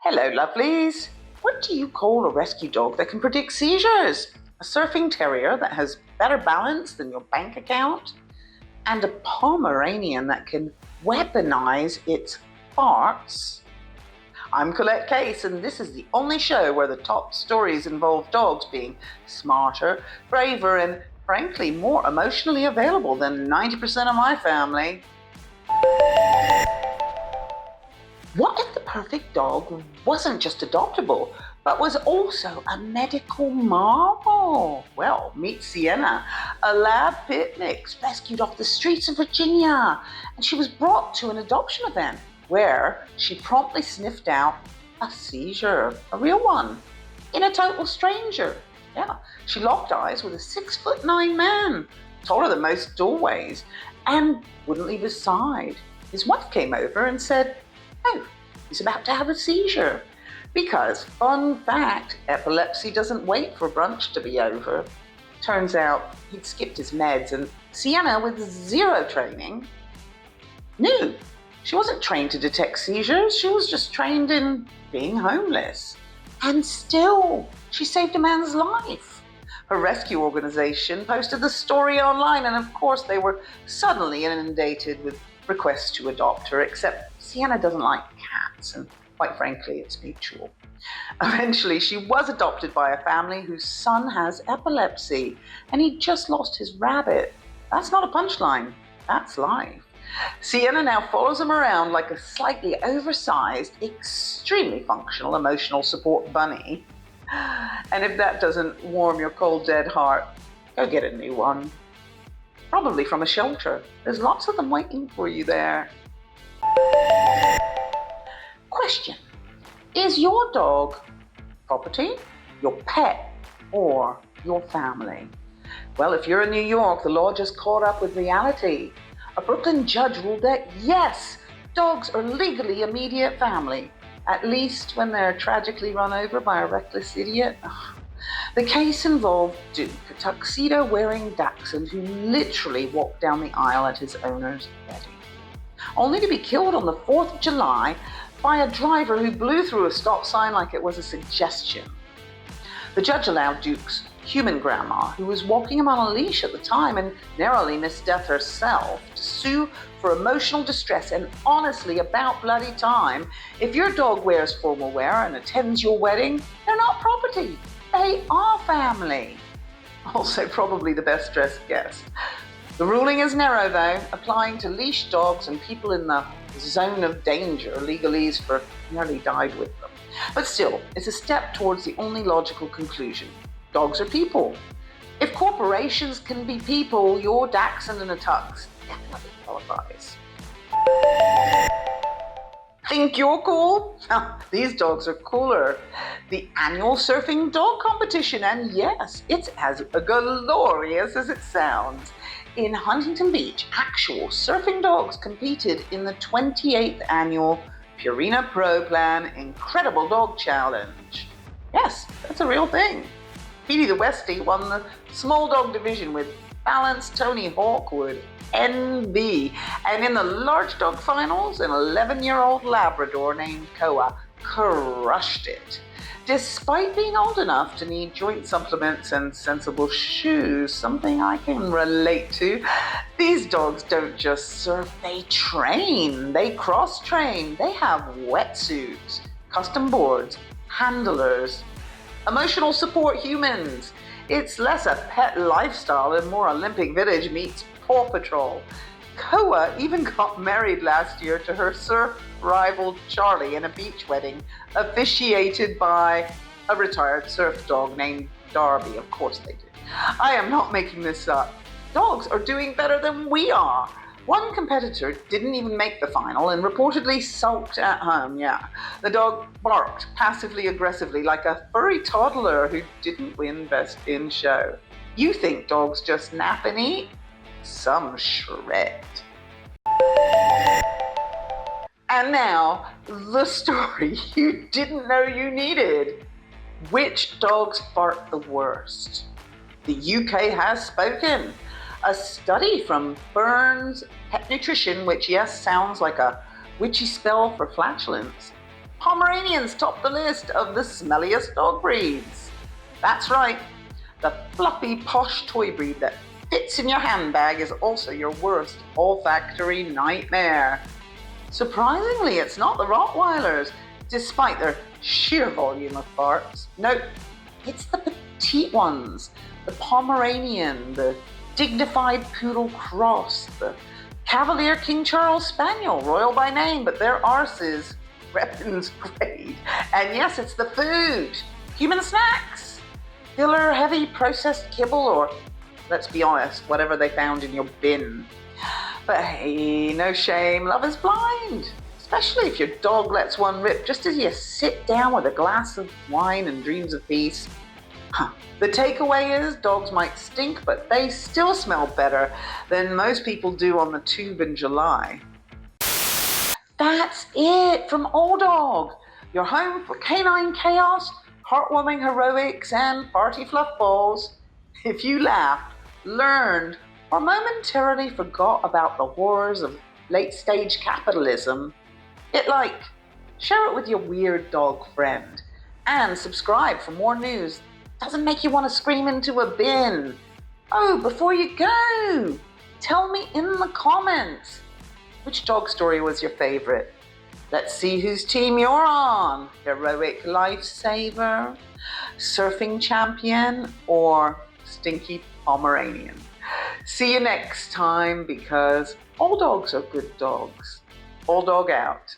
Hello, lovelies. What do you call a rescue dog that can predict seizures? A surfing terrier that has better balance than your bank account? And a Pomeranian that can weaponize its farts? I'm Colette Case, and this is the only show where the top stories involve dogs being smarter, braver, and frankly more emotionally available than 90% of my family. What if the perfect dog wasn't just adoptable, but was also a medical marvel? Well, meet Sienna, a lab pit mix rescued off the streets of Virginia. And she was brought to an adoption event where she promptly sniffed out a seizure, a real one, in a total stranger. Yeah, she locked eyes with a 6'9" man, taller than most doorways, and wouldn't leave his side. His wife came over and said, "Oh, he's about to have a seizure." Because, fun fact, epilepsy doesn't wait for brunch to be over. Turns out he'd skipped his meds, and Sienna, with zero training, knew. She wasn't trained to detect seizures, she was just trained in being homeless. And still, she saved a man's life. Her rescue organization posted the story online, and of course they were suddenly inundated with requests to adopt her, except Sienna doesn't like cats, and quite frankly, it's mutual. Eventually, she was adopted by a family whose son has epilepsy, and he'd just lost his rabbit. That's not a punchline, that's life. Sienna now follows him around like a slightly oversized, extremely functional emotional support bunny. And if that doesn't warm your cold, dead heart, go get a new one. Probably from a shelter. There's lots of them waiting for you there. Question: is your dog property, your pet, or your family? Well, if you're in New York, the law just caught up with reality. A Brooklyn judge ruled that yes, dogs are legally immediate family, at least when they're tragically run over by a reckless idiot. The case involved Duke, a tuxedo-wearing dachshund who literally walked down the aisle at his owner's wedding, only to be killed on the 4th of July by a driver who blew through a stop sign like it was a suggestion. The judge allowed Duke's human grandma, who was walking him on a leash at the time and narrowly missed death herself, to sue for emotional distress. And honestly, about bloody time. If your dog wears formal wear and attends your wedding, they're not property. They are family. Also, probably the best dressed guest. The ruling is narrow, though, applying to leash dogs and people in the zone of danger, legalese for nearly died with them. But still, it's a step towards the only logical conclusion. Dogs are people. If corporations can be people, your dachshund in a tux definitely qualifies. Think you're cool? These dogs are cooler. The annual surfing dog competition, and yes, it's as glorious as it sounds. In Huntington Beach, actual surfing dogs competed in the 28th annual Purina Pro Plan Incredible Dog Challenge. Yes, that's a real thing. Petey the Westie won the small dog division with balanced Tony Hawkwood, NB. And in the large dog finals, an 11-year-old Labrador named Koa crushed it. Despite being old enough to need joint supplements and sensible shoes, something I can relate to, these dogs don't just surf, they train, they cross-train, they have wetsuits, custom boards, handlers, emotional support humans. It's less a pet lifestyle and more Olympic Village meets Paw Patrol. Koa even got married last year to her surf rival Charlie in a beach wedding, officiated by a retired surf dog named Darby. Of course they did. I am not making this up. Dogs are doing better than we are. One competitor didn't even make the final and reportedly sulked at home. Yeah, the dog barked passively aggressively like a furry toddler who didn't win Best in Show. You think dogs just nap and eat? Some shred. And now, the story you didn't know you needed. Which dogs fart the worst? The UK has spoken. A study from Burns Pet Nutrition, which yes, sounds like a witchy spell for flatulence, Pomeranians top the list of the smelliest dog breeds. That's right, the fluffy, posh toy breed that fits in your handbag is also your worst olfactory nightmare. Surprisingly, it's not the Rottweilers, despite their sheer volume of farts. Nope, it's the petite ones, the Pomeranian, the dignified poodle cross, the Cavalier King Charles Spaniel, royal by name, but their arse is weapons grade. And yes, it's the food. Human snacks, filler, heavy processed kibble, or let's be honest, whatever they found in your bin. But hey, no shame, love is blind. Especially if your dog lets one rip just as you sit down with a glass of wine and dreams of peace. The takeaway is dogs might stink, but they still smell better than most people do on the tube in July. That's it from Old Dog, your home for canine chaos, heartwarming heroics, and party fluff balls. If you laughed, learned, or momentarily forgot about the horrors of late-stage capitalism, hit like, share it with your weird dog friend, and subscribe for more news. Doesn't make you want to scream into a bin. Oh, before you go, tell me in the comments, which dog story was your favorite? Let's see whose team you're on. Heroic lifesaver, surfing champion, or stinky Pomeranian. See you next time, because all dogs are good dogs. All Dog out.